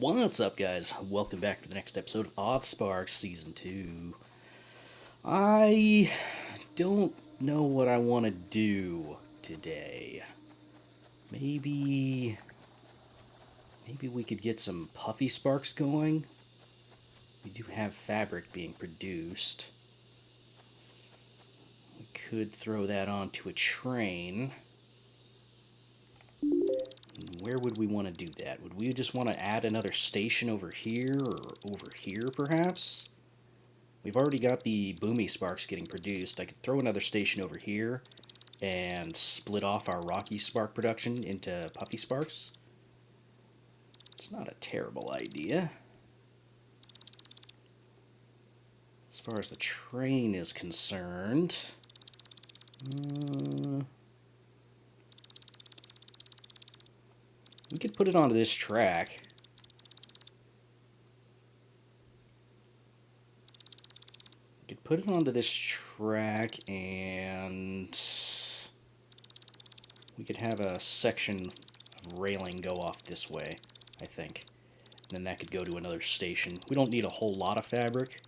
What's up, guys? Welcome back for the next episode of Oddsparks Season 2. I don't know what I want to do today. Maybe we could get some puffy sparks going. We do have fabric being produced. We could throw that onto a train. Where would we want to do that? Would we just want to add another station over here, or over here, perhaps? We've already got the boomy sparks getting produced. I could throw another station over here and split off our rocky spark production into puffy sparks. It's not a terrible idea. As far as the train is concerned, we could put it onto this track. We could put it onto this track and we could have a section of railing go off this way, I think. And then that could go to another station. We don't need a whole lot of fabric,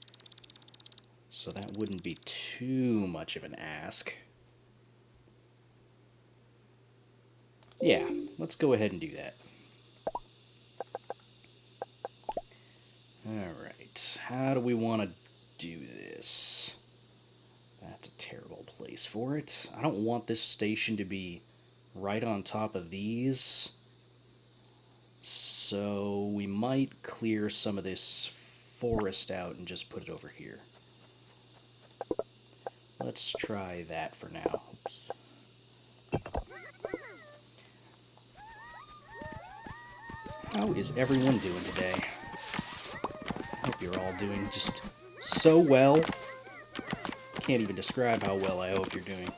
so that wouldn't be too much of an ask. Yeah, let's go ahead and do that. Alright, how do we want to do this? That's a terrible place for it. I don't want this station to be right on top of these, so we might clear some of this forest out and just put it over here. Let's try that for now. Oops. How is everyone doing today? I hope you're all doing just so well. Can't even describe how well I hope you're doing.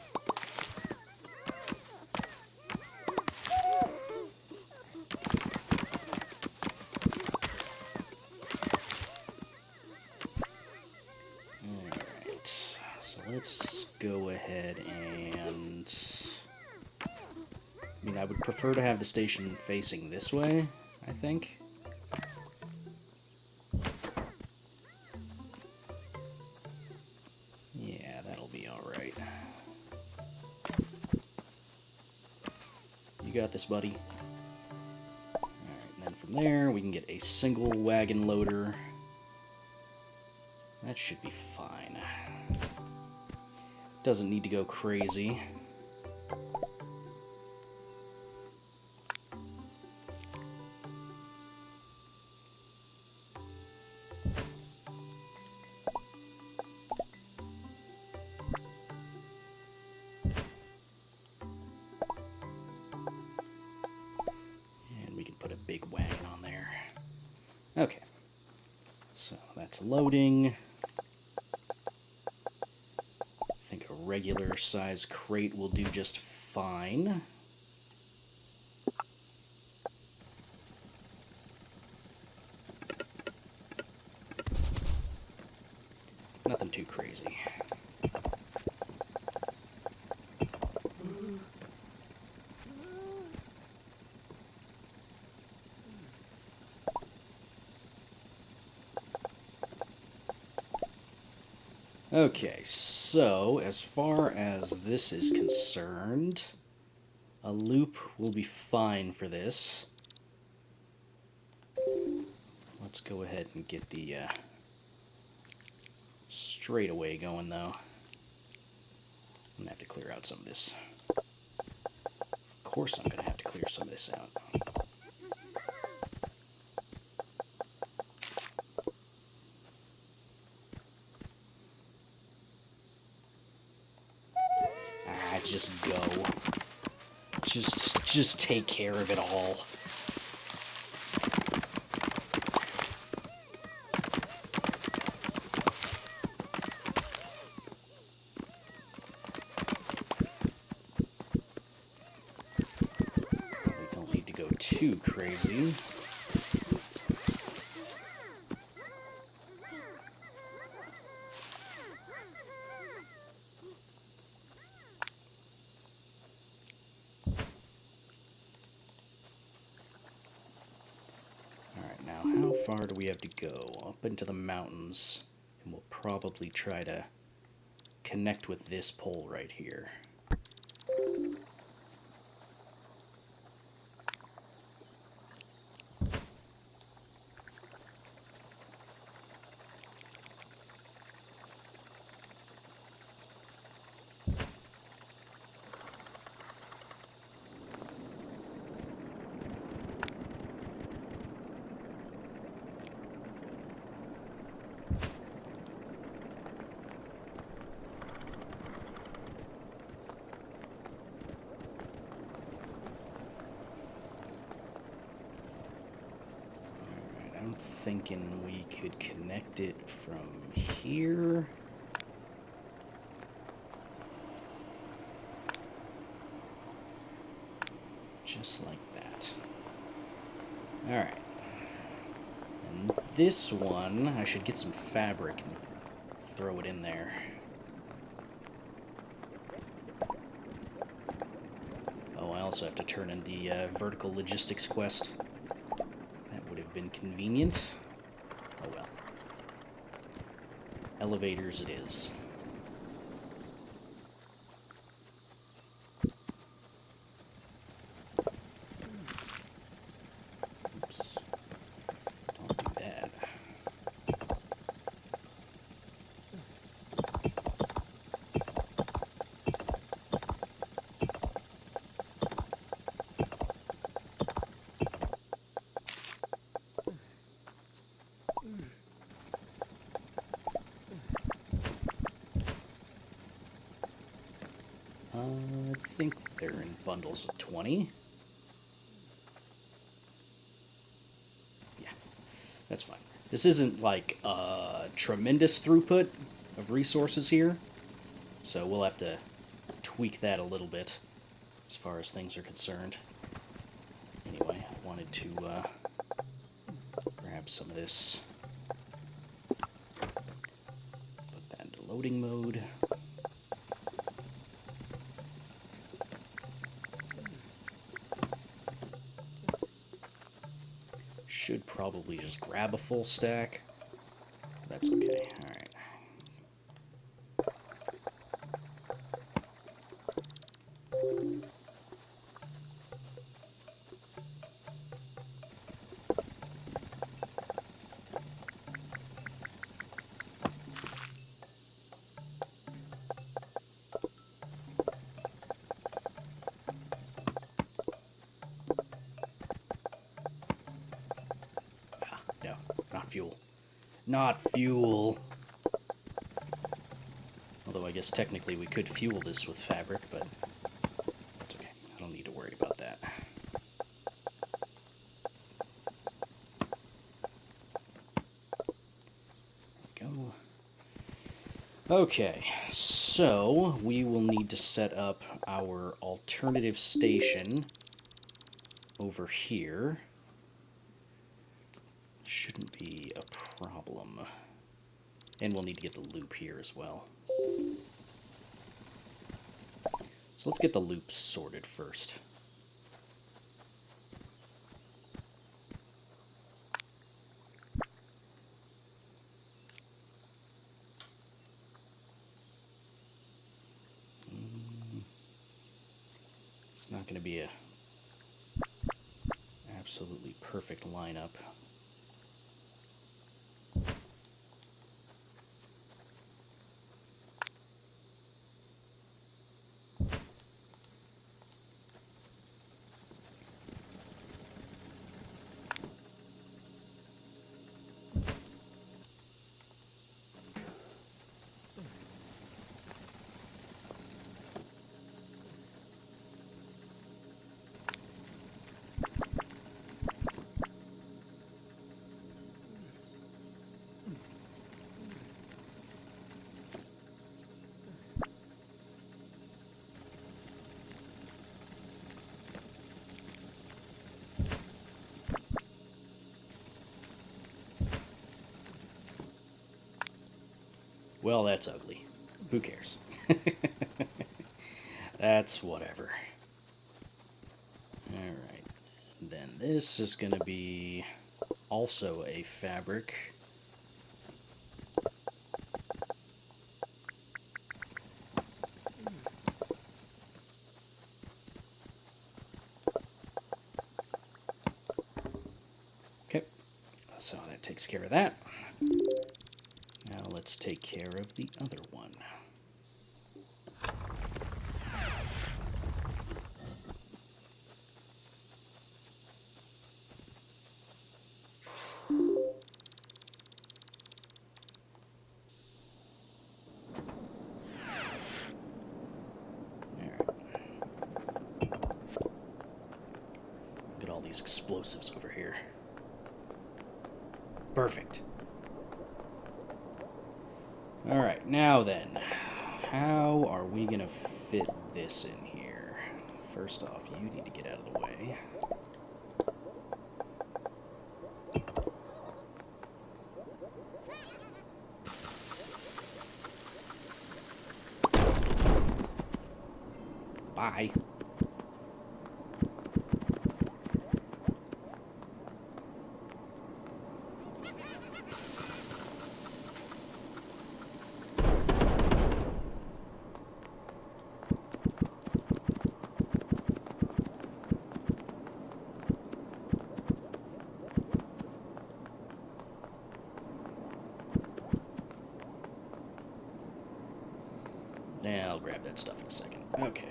Alright, so let's go ahead and... I mean, I would prefer to have the station facing this way, I think. Yeah, that'll be alright. You got this, buddy. Alright, and then from there, we can get a single wagon loader. That should be fine. Doesn't need to go crazy. Put a big wagon on there. Okay, so that's loading. I think a regular size crate will do just fine. Nothing too crazy. Okay, so as far as this is concerned, a loop will be fine for this. Let's go ahead and get the straightaway going, though. I'm going to have to clear out some of this. Of course I'm going to have to clear some of this out. Just go. Just take care of it all. Probably don't need to go too crazy. Now, how far do we have to go? Up into the mountains, and we'll probably try to connect with this pole right here. I'm thinking we could connect it from here. Just like that. Alright. And this one, I should get some fabric and throw it in there. Oh, I also have to turn in the vertical logistics quest. That would have been convenient. Oh well. Elevators it is. Oops. Don't do that. I think they're in bundles of 20. Yeah, that's fine. This isn't like a tremendous throughput of resources here, so we'll have to tweak that a little bit as far as things are concerned. Anyway, I wanted to grab some of this, put that into loading mode. Should probably just grab a full stack. That's okay. All right. No, not fuel. Not fuel! Although I guess technically we could fuel this with fabric, but that's okay. I don't need to worry about that. There we go. Okay, so we will need to set up our alternative station over here. Shouldn't be a problem. And we'll need to get the loop here as well. So let's get the loops sorted first. It's not going to be a absolutely perfect lineup. Well, that's ugly. Who cares? That's whatever. Alright. Then this is going to be also a fabric. Okay, so that takes care of that. Now let's take care of the other one. Explosives over here. Perfect. Alright, now then, how are we gonna fit this in here? First off, you need to get out of the way. Bye. Yeah, I'll grab that stuff in a second. Okay.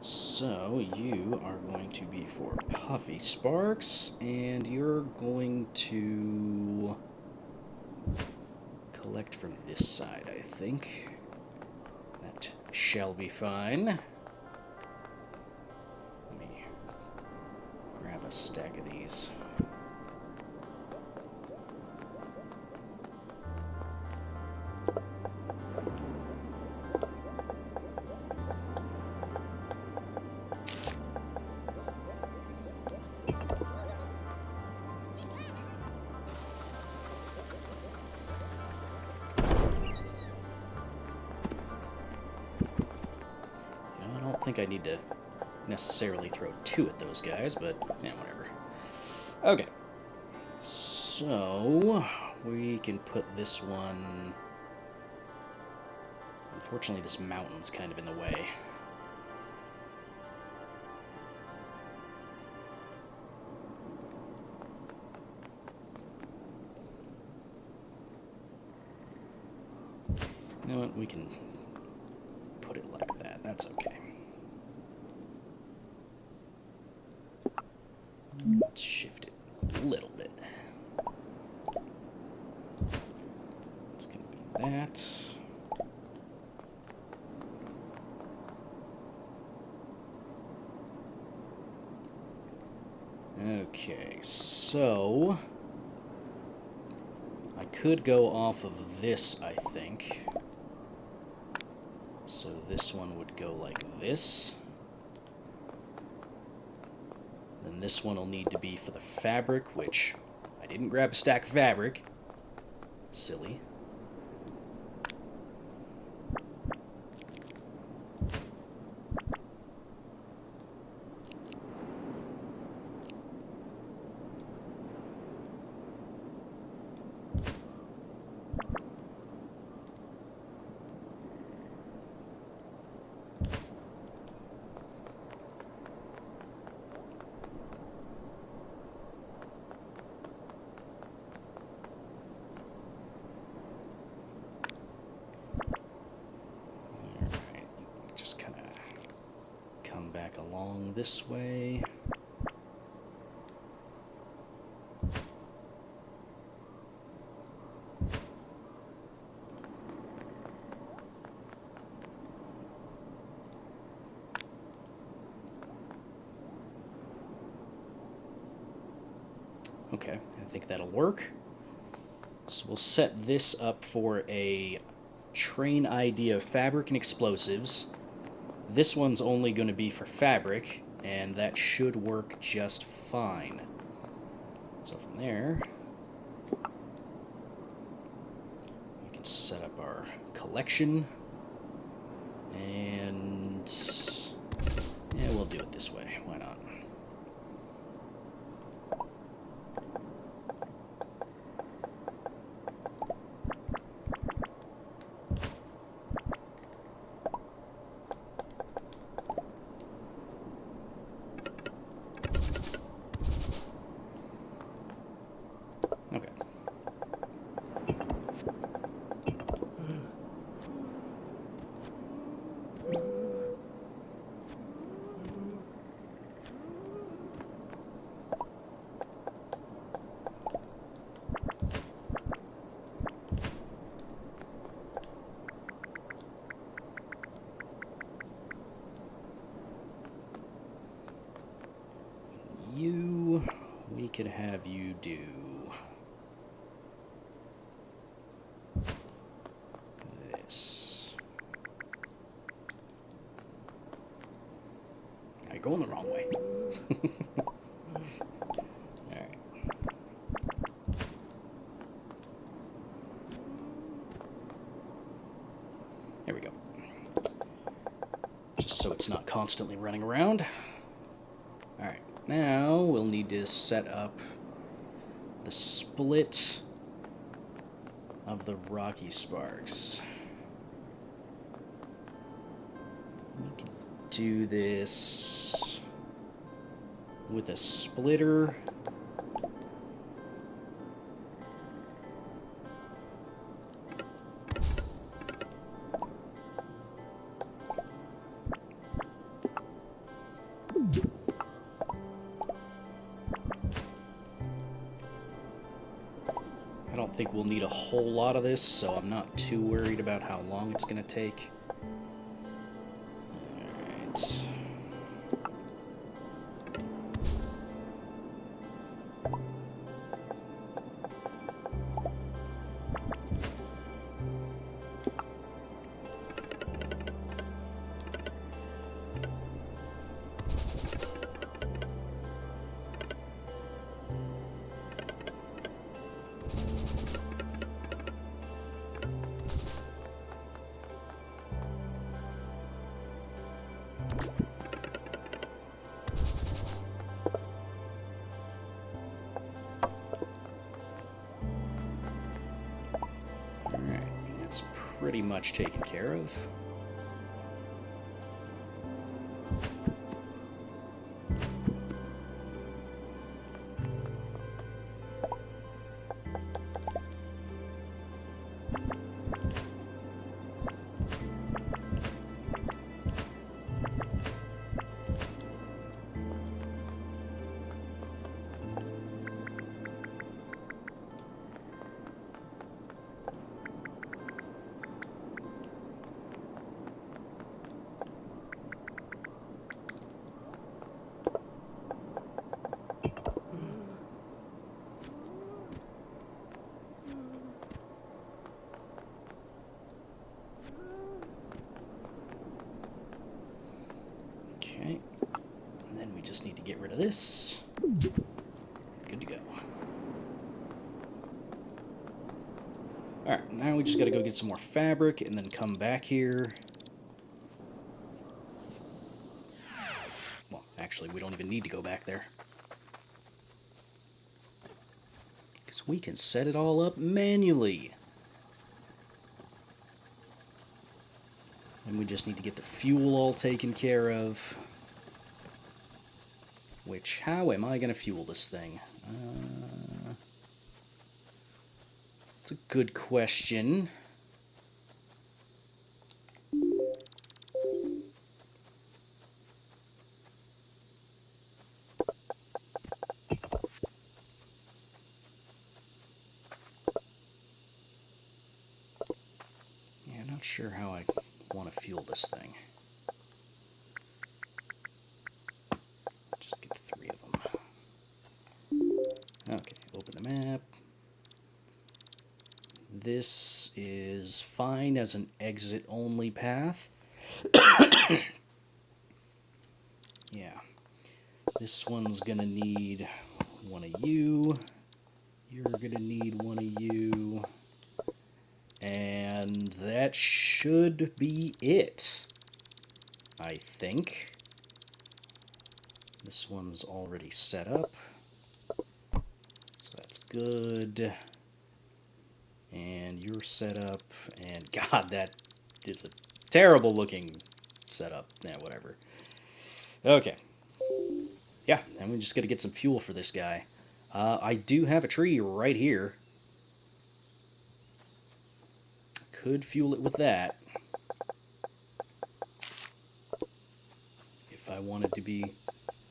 So, you are going to be for Puffy Sparks, and you're going to collect from this side, I think. That shall be fine. Let me grab a stack of these. I think I need to necessarily throw 2 at those guys, but yeah, whatever. Okay, so we can put this one... Unfortunately, this mountain's kind of in the way. You know what, we can put it like that, that's okay. Let's shift it a little bit. It's going to be that. Okay, so I could go off of this, I think. So this one would go like this. Then this one will need to be for the fabric, which I didn't grab a stack of fabric. Silly. Along this way. Okay, I think that'll work. So we'll set this up for a train ID of fabric and explosives. This one's only going to be for fabric, and that should work just fine. So from there, we can set up our collection, and yeah, we'll do it this way. Why not? could have you do this. You're going the wrong way. Alright. There we go. Just so it's not constantly running around. Alright, now we'll need to set up the split of the Rocky Sparks. We can do this with a splitter. I don't think we'll need a whole lot of this, so I'm not too worried about how long it's going to take. Alright. Pretty much taken care of. Okay, and then we just need to get rid of this. Good to go. Alright, now we just gotta go get some more fabric and then come back here. Well, actually, we don't even need to go back there, because we can set it all up manually. And we just need to get the fuel all taken care of. Which, how am I going to fuel this thing? It's a good question. Yeah, I'm not sure how I want to fuel this thing. Just get 3 of them. Okay, open the map. This is fine as an exit-only path. Yeah. This one's gonna need one of you. You're gonna need one of you. And that should be it, I think. This one's already set up, so that's good. And you're set up, and God, that is a terrible looking setup. Yeah, whatever. Okay. Yeah, and we just gotta get some fuel for this guy. I do have a tree right here. Could fuel it with that if I wanted to be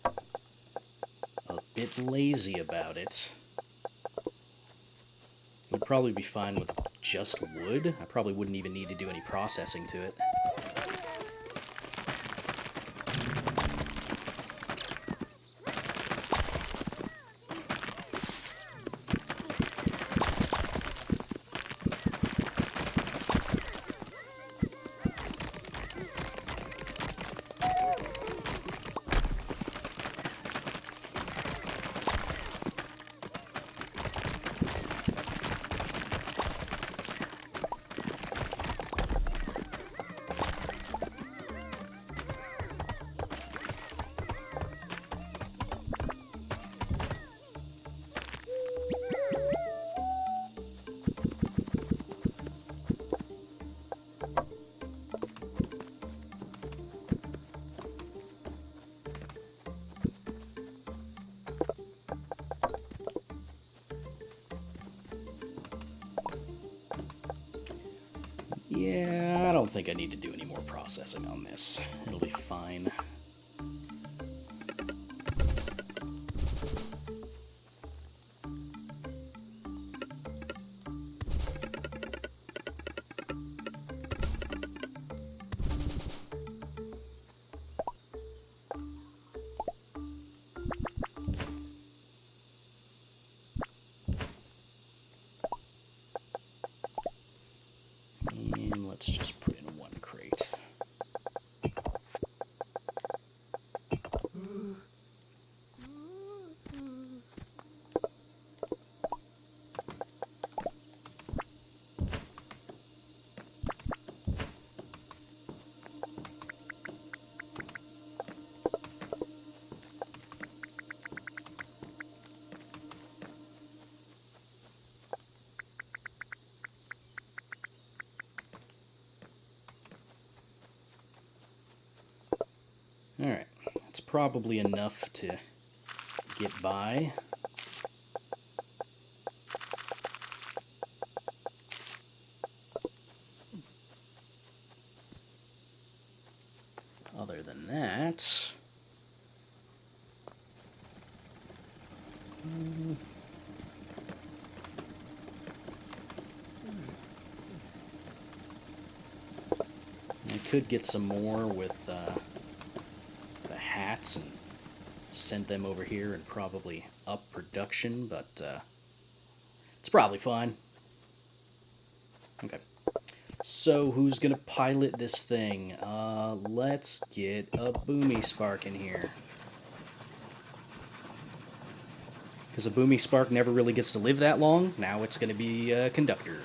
a bit lazy about it. It would probably be fine with just wood. I probably wouldn't even need to do any processing to it. Yeah, I don't think I need to do any more processing on this. It'll be fine. And let's just put in one crate. Alright, that's probably enough to get by. Other than that... I could get some more with the hats and send them over here and probably up production, but it's probably fine. Okay. So who's gonna pilot this thing? Let's get a Boomy Spark in here. Because a Boomy Spark never really gets to live that long. Now it's gonna be a Conductor.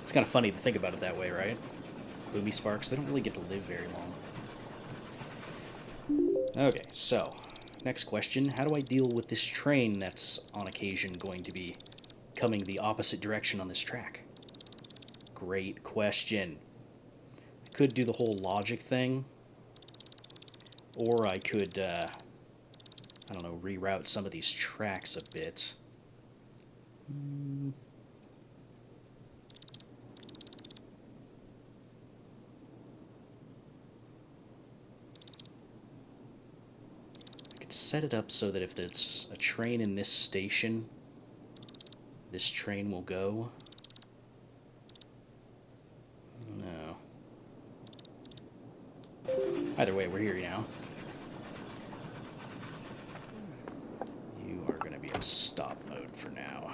It's kind of funny to think about it that way, right? Boomy Sparks, they don't really get to live very long. Okay, so, next question. How do I deal with this train that's on occasion going to be coming the opposite direction on this track? Great question. I could do the whole logic thing, or I could, I don't know, reroute some of these tracks a bit. I could set it up so that if there's a train in this station, this train will go. No. Either way, we're here now. You are going to be in stop mode for now.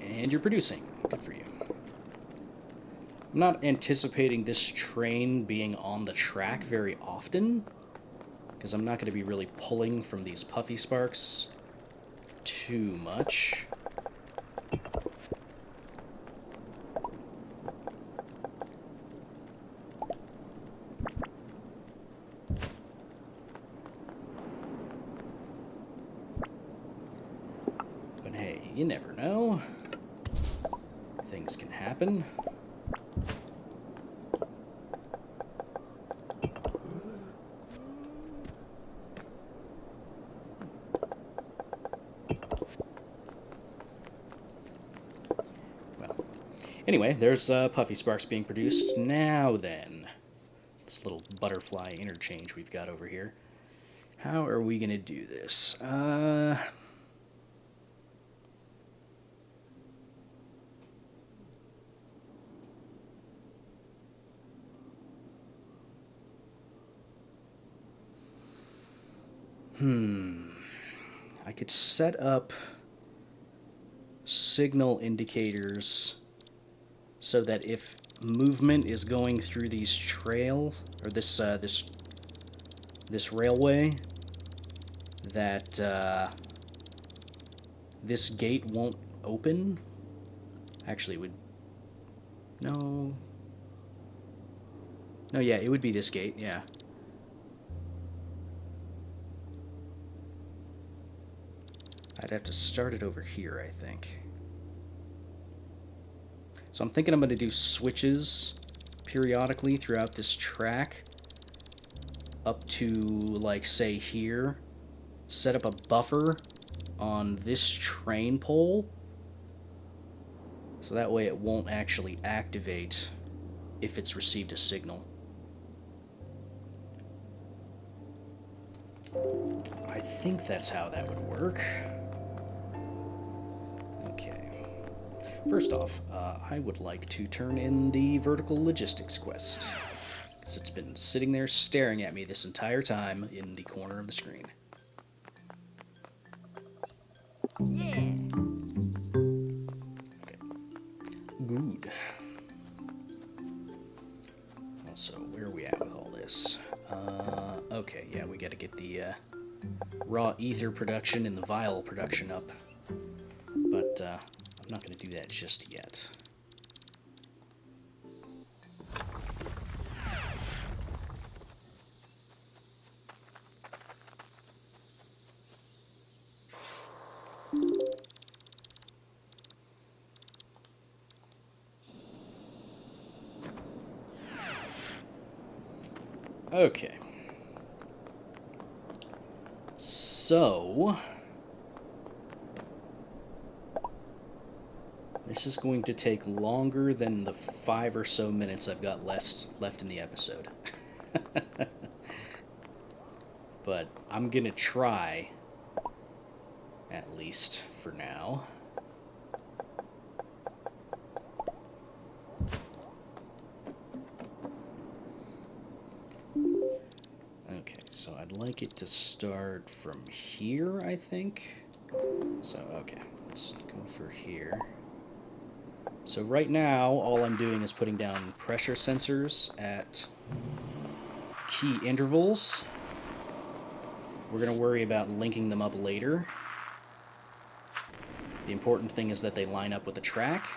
And you're producing. Good for you. I'm not anticipating this train being on the track very often, because I'm not going to be really pulling from these puffy sparks too much. But hey, you never know. Things can happen. Anyway, there's Puffy Sparks being produced. Now then, this little butterfly interchange we've got over here. How are we going to do this? I could set up signal indicators so that if movement is going through these trails, or this railway, that this gate won't open. Actually, it would... No, yeah, it would be this gate, yeah. I'd have to start it over here, I think. So I'm thinking I'm going to do switches periodically throughout this track up to, like, say here, set up a buffer on this train pole, so that way it won't actually activate if it's received a signal. I think that's how that would work. Okay. First off, I would like to turn in the vertical logistics quest, because it's been sitting there staring at me this entire time in the corner of the screen. Yeah. Okay. Good. Also, where are we at with all this? Okay, yeah, we gotta get the raw ether production and the vial production up. But I'm not gonna do that just yet. Okay. So, this is going to take longer than the 5 or so minutes I've got left in the episode. But I'm gonna try, at least for now. Okay, so I'd like it to start from here, I think. So, okay, let's go for here. So right now, all I'm doing is putting down pressure sensors at key intervals. We're going to worry about linking them up later. The important thing is that they line up with the track.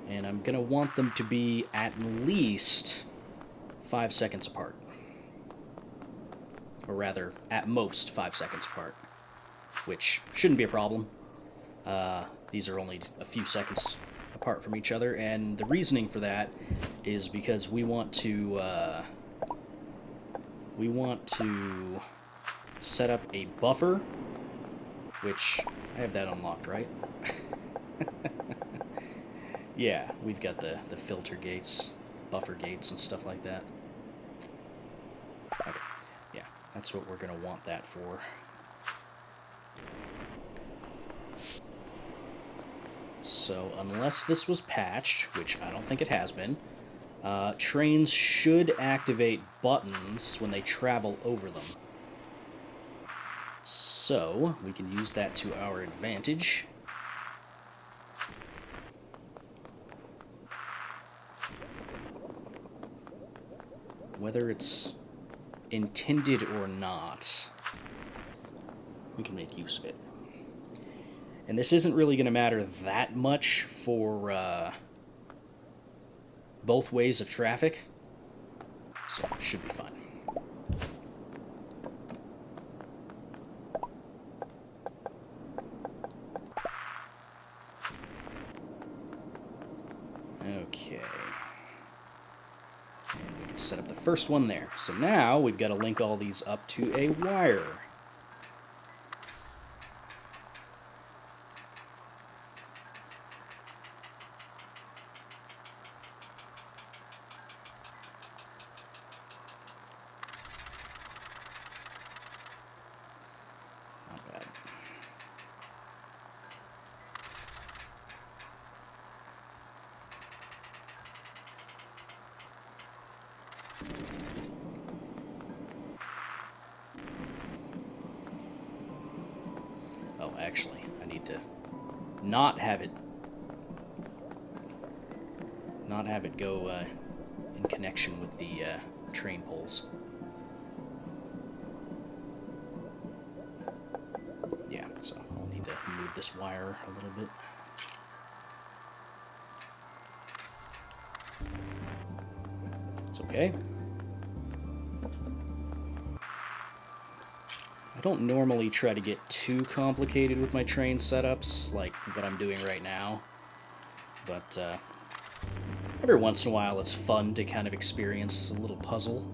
And I'm going to want them to be at least 5 seconds apart. Or rather, at most 5 seconds apart, which shouldn't be a problem. These are only a few seconds apart from each other, and the reasoning for that is because we want to set up a buffer, which I have that unlocked, right? Yeah, we've got the filter gates, buffer gates, and stuff like that. Okay, yeah, that's what we're going to want that for. So, unless this was patched, which I don't think it has been, trains should activate buttons when they travel over them. So, we can use that to our advantage. Whether it's intended or not, we can make use of it. And this isn't really going to matter that much for both ways of traffic, so it should be fine. Okay. And we can set up the first one there. So now we've got to link all these up to a wire. Oh, actually, I need to not have it go in connection with the train poles. Yeah, so I'll need to move this wire a little bit. It's okay. I don't normally try to get too complicated with my train setups, like what I'm doing right now. But every once in a while it's fun to kind of experience a little puzzle.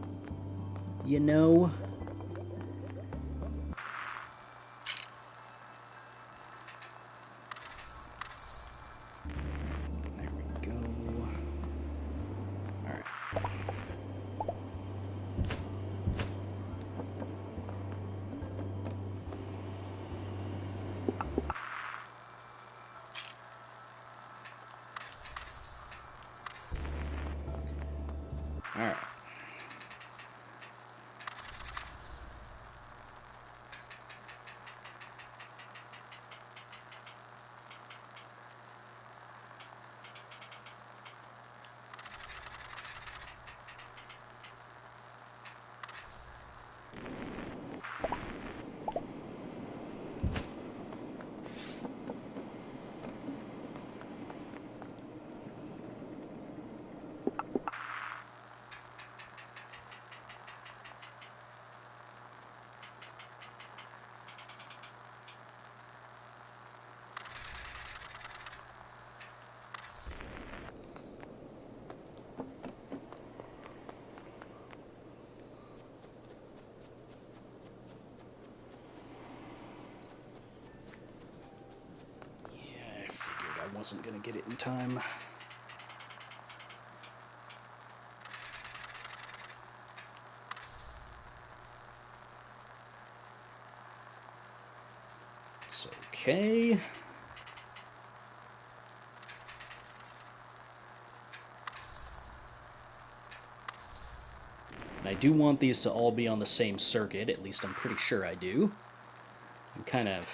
You know? There we go. Alright. Alright. Wasn't gonna get it in time. It's okay. And I do want these to all be on the same circuit, at least I'm pretty sure I do. I'm kind of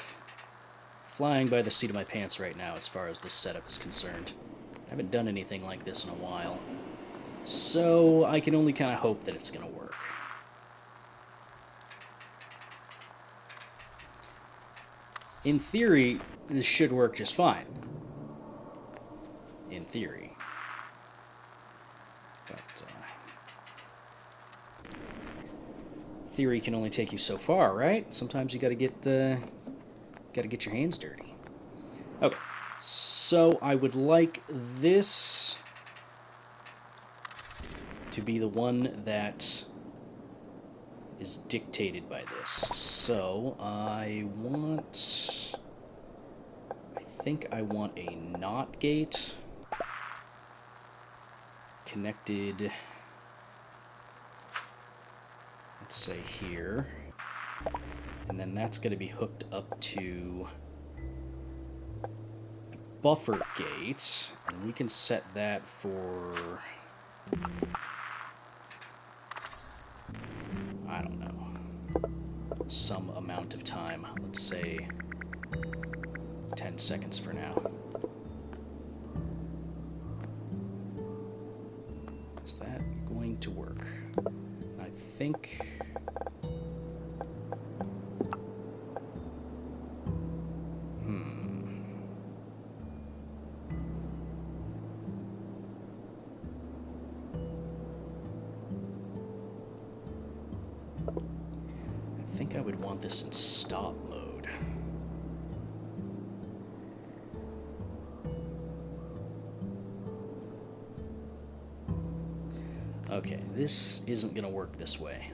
flying by the seat of my pants right now as far as this setup is concerned. I haven't done anything like this in a while, so I can only kind of hope that it's going to work. In theory, this should work just fine. In theory. But, theory can only take you so far, right? Sometimes you gotta get your hands dirty. Okay, so I would like this to be the one that is dictated by this. So I think I want a NOT gate connected, let's say here, and then that's going to be hooked up to a buffer gate, and we can set that for, I don't know, some amount of time. Let's say 10 seconds for now. Is that going to work? I think... I think I would want this in stop mode. Okay, this isn't going to work this way.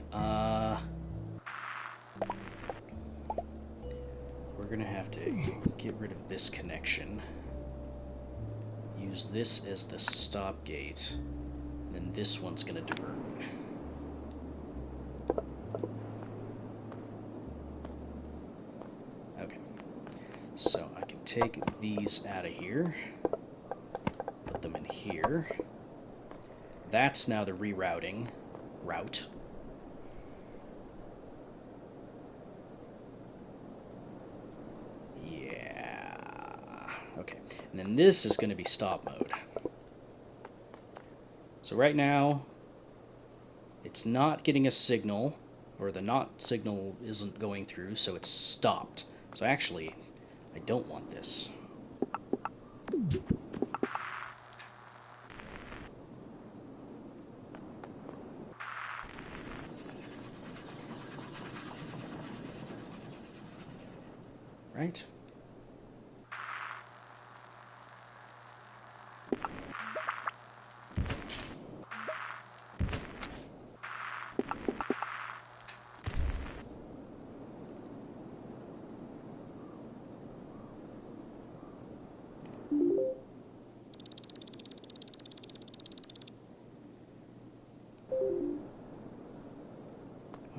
We're going to have to get rid of this connection. Use this as the stop gate. And then this one's going to divert. Okay. So I can take these out of here. Put them in here. That's now the rerouting route. Yeah. Okay. And then this is going to be stop mode. So right now, it's not getting a signal, or the NOT signal isn't going through, so it's stopped. So actually, I don't want this. Right?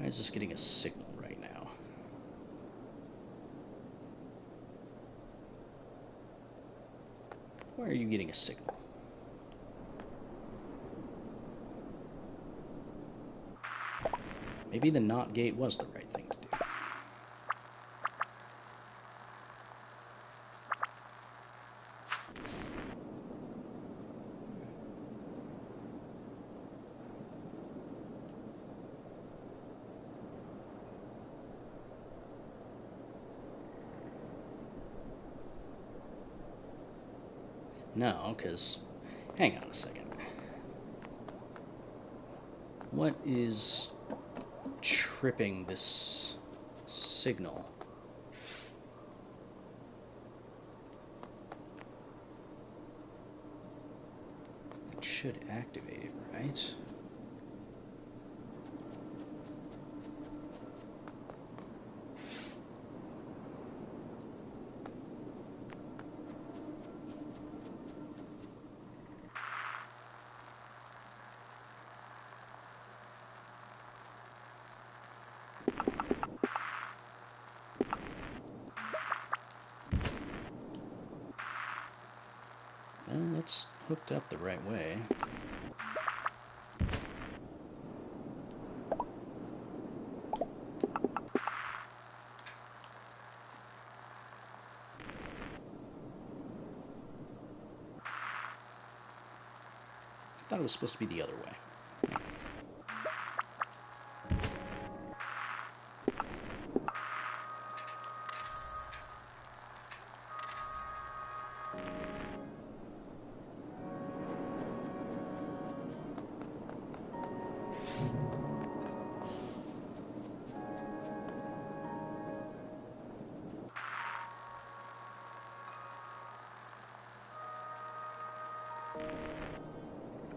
is this getting a signal right now? Why are you getting a signal? Maybe the NOT gate was the right thing to do. No, because... Hang on a second. What is tripping this signal? It should activate it, right? Well, it's hooked up the right way. I thought it was supposed to be the other way.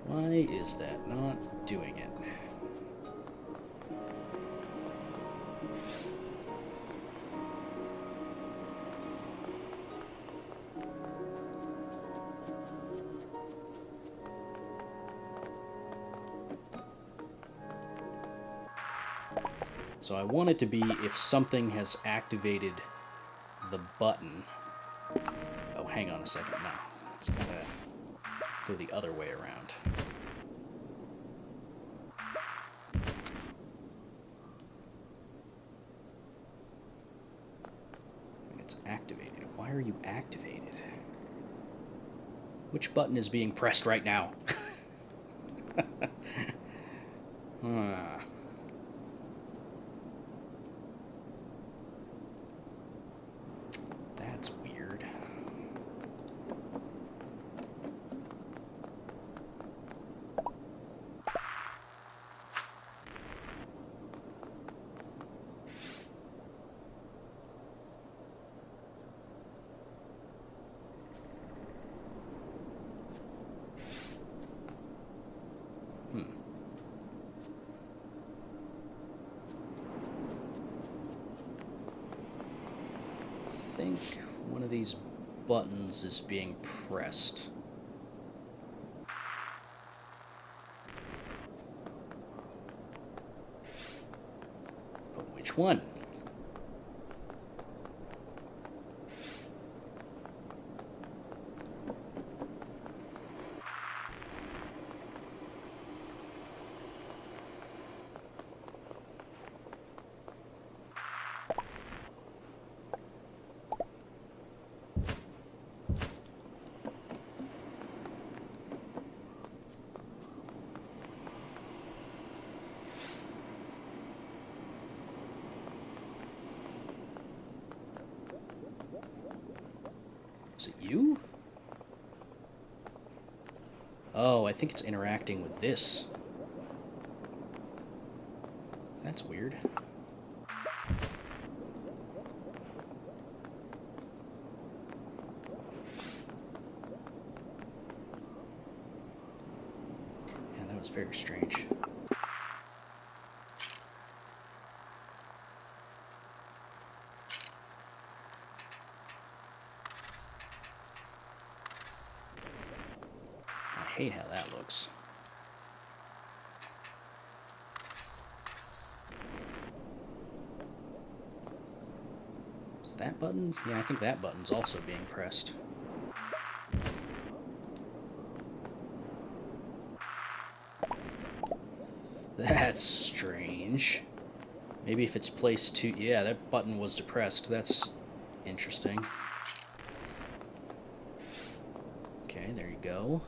Why is that not doing it? So I want it to be if something has activated the button. Oh, hang on a second. No, it's gotta go the other way around. It's activated. Why are you activated? Which button is being pressed right now? That's weird. I think one of these buttons is being pressed. But which one? Is it you? Oh, I think it's interacting with this. That's weird. Yeah, that was very strange. I hate how that looks. that button? Yeah, I think that button's also being pressed. That's strange. Maybe if it's placed too... Yeah, that button was depressed. That's interesting. Okay, there you go.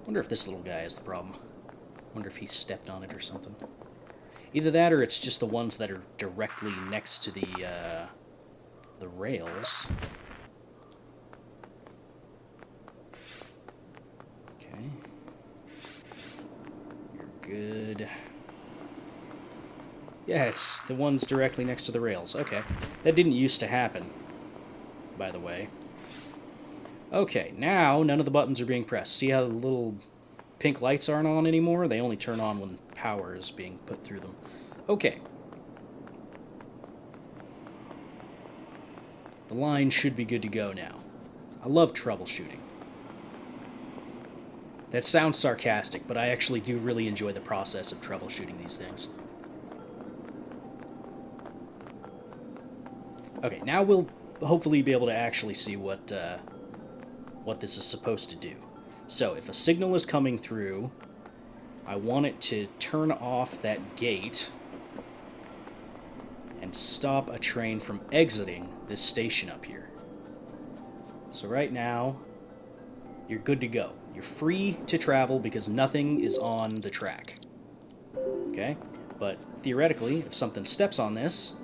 Wonder if this little guy is the problem. Wonder if he stepped on it or something. Either that or it's just the ones that are directly next to the rails. Okay. You're good. Yeah, it's the ones directly next to the rails. Okay. That didn't used to happen, by the way. Okay, now none of the buttons are being pressed. See how the little pink lights aren't on anymore? They only turn on when power is being put through them. Okay. The line should be good to go now. I love troubleshooting. That sounds sarcastic, but I actually do really enjoy the process of troubleshooting these things. Okay, now we'll hopefully be able to actually see what this is supposed to do. So, if a signal is coming through, I want it to turn off that gate and stop a train from exiting this station up here. So right now, you're good to go. You're free to travel because nothing is on the track. Okay? But theoretically, if something steps on this,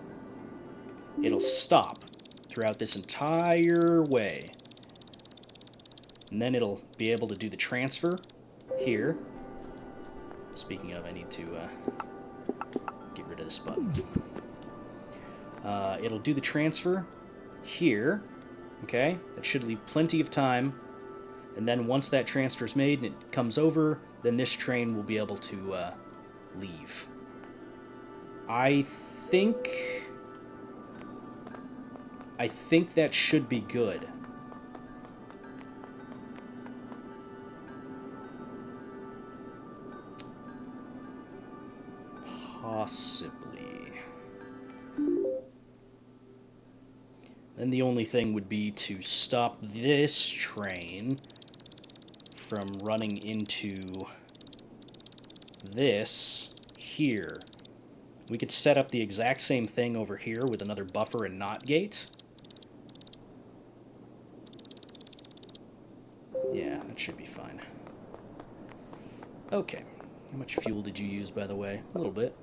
it'll stop throughout this entire way. And then it'll be able to do the transfer here. Speaking of, I need to get rid of this button. It'll do the transfer here. Okay? That should leave plenty of time. And then once that transfer is made and it comes over, then this train will be able to leave. I think that should be good. Possibly. Then the only thing would be to stop this train from running into this here. We could set up the exact same thing over here with another buffer and not gate. Yeah, that should be fine. Okay. How much fuel did you use, by the way? A little bit.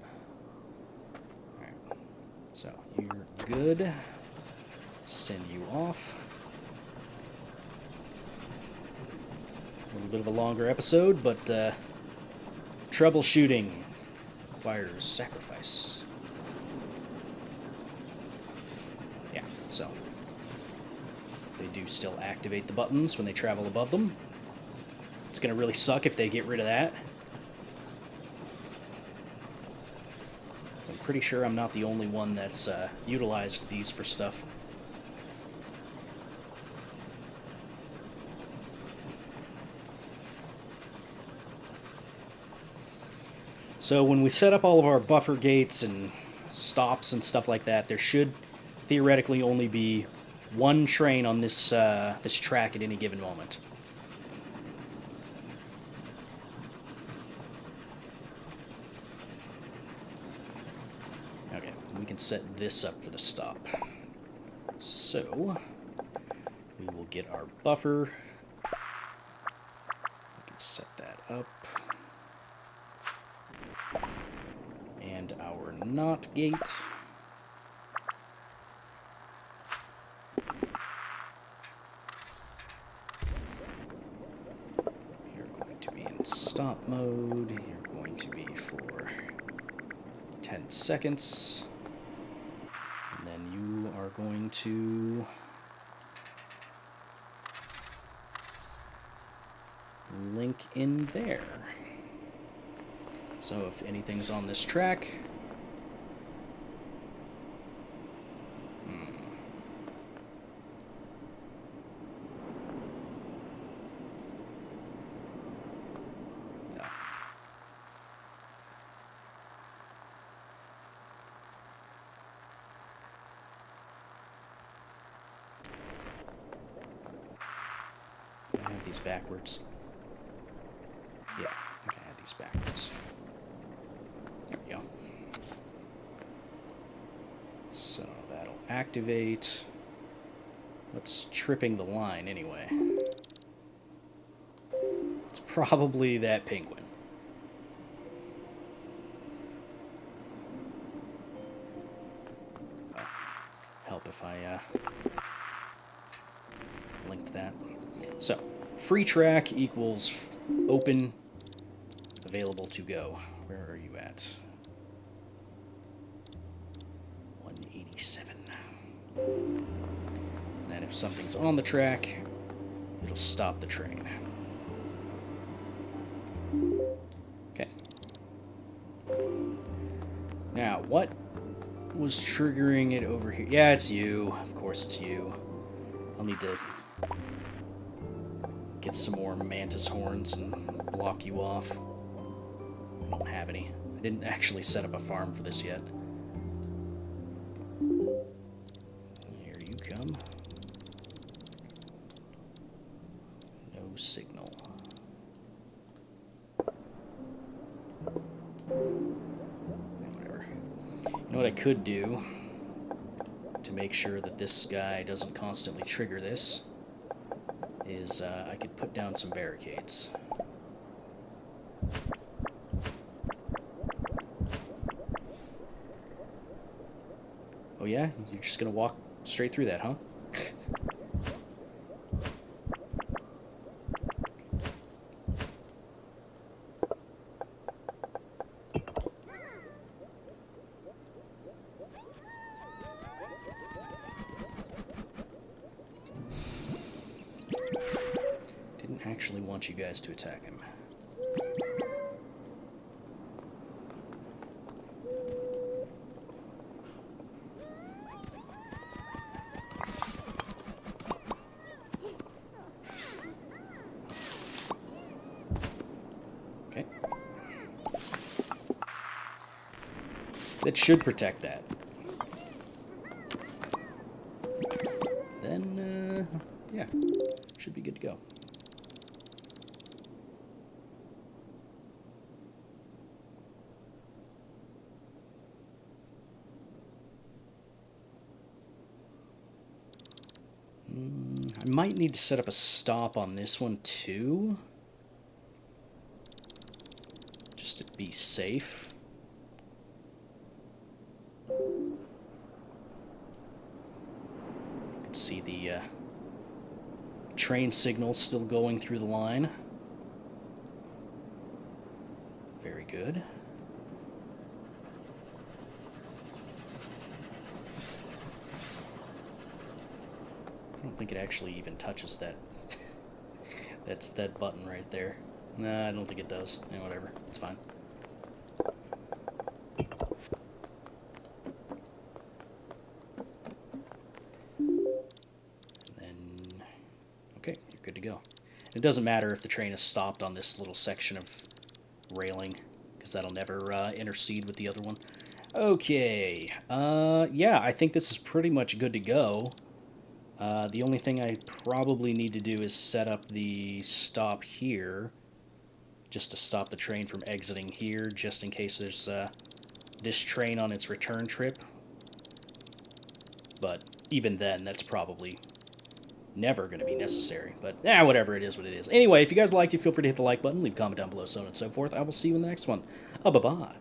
Alright. So, you're good. Send you off. A little bit of a longer episode, but troubleshooting requires sacrifice. Yeah, so they do still activate the buttons when they travel above them. It's going to really suck if they get rid of that. So I'm pretty sure I'm not the only one that's utilized these for stuff. So when we set up all of our buffer gates and stops and stuff like that, there should theoretically only be one train on this this track at any given moment. Okay, we can set this up for the stop. So we will get our buffer. We can set that up. And our NOT gate. You're going to be in stop mode. You're going to be for 10 seconds. And then you are going to link in there. So if anything's on this track, no. these backwards. Yeah, I can add these backwards. There we go. So that'll activate. What's tripping the line anyway? It's probably that penguin. Oh, help if I linked that. So, free track equals open, available to go. Where are you at? 187. And if something's on the track, it'll stop the train. Okay. Now, what was triggering it over here? Yeah, it's you. Of course it's you. I'll need to get some more mantis horns and block you off. I don't have any. I didn't actually set up a farm for this yet. Here you come. No signal. Whatever. You know what I could do to make sure that this guy doesn't constantly trigger this is I could put down some barricades. Oh yeah? You're just gonna walk straight through that, huh? Didn't actually want you guys to attack him. Okay. That should protect that. Then, yeah, should be good to go. I might need to set up a stop on this one too, just to be safe. You can see the train signal still going through the line. Very good. I don't think it actually even touches that. That's that button right there. Nah, I don't think it does. Yeah, whatever. It's fine. And then, okay, you're good to go. It doesn't matter if the train is stopped on this little section of railing, because that'll never intercede with the other one. Okay, yeah, I think this is pretty much good to go. The only thing I probably need to do is set up the stop here, just to stop the train from exiting here, just in case there's this train on its return trip. But even then, that's probably never going to be necessary. But, whatever, it is what it is. Anyway, if you guys liked it, feel free to hit the like button, leave a comment down below, so on and so forth. I will see you in the next one. Bye-bye.